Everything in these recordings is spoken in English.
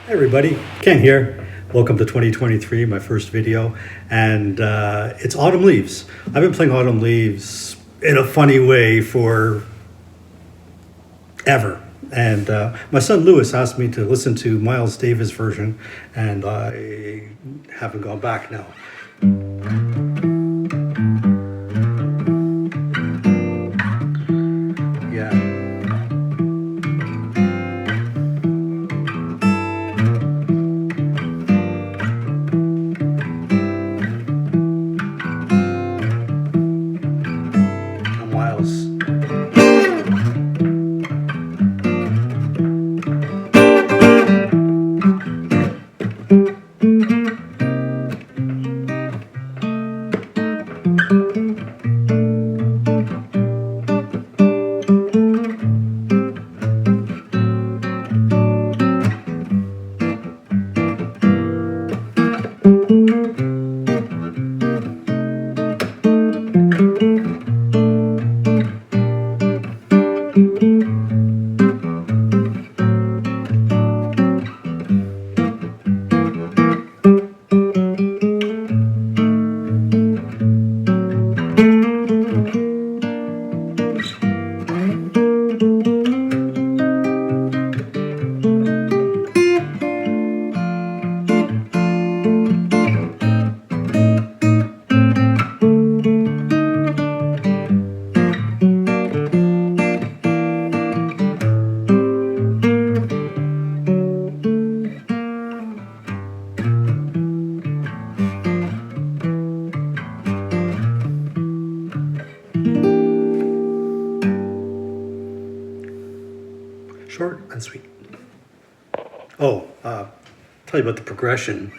Hey everybody, Ken here. Welcome to 2023, my first video, and it's Autumn Leaves. I've been playing Autumn Leaves in a funny way for ever. And my son Lewis asked me to listen to Miles Davis' version, and I haven't gone back now. Yeah. Miles. Short and sweet. Oh, tell you about the progression.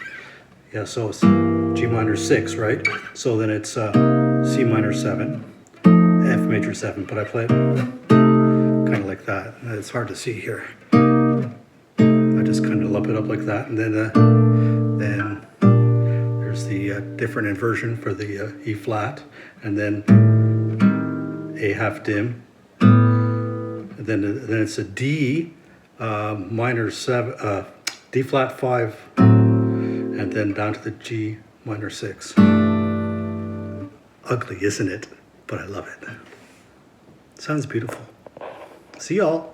Yeah, so it's G minor 6, right? So then it's C minor 7, F major 7, but I play it kind of like that. It's hard to see here. I just kind of lump it up like that, and then there's the different inversion for the E flat, and then A half dim. And then it's a D minor 7, D flat 5, and then down to the G minor 6. Ugly, isn't it? But I love it. Sounds beautiful. See y'all.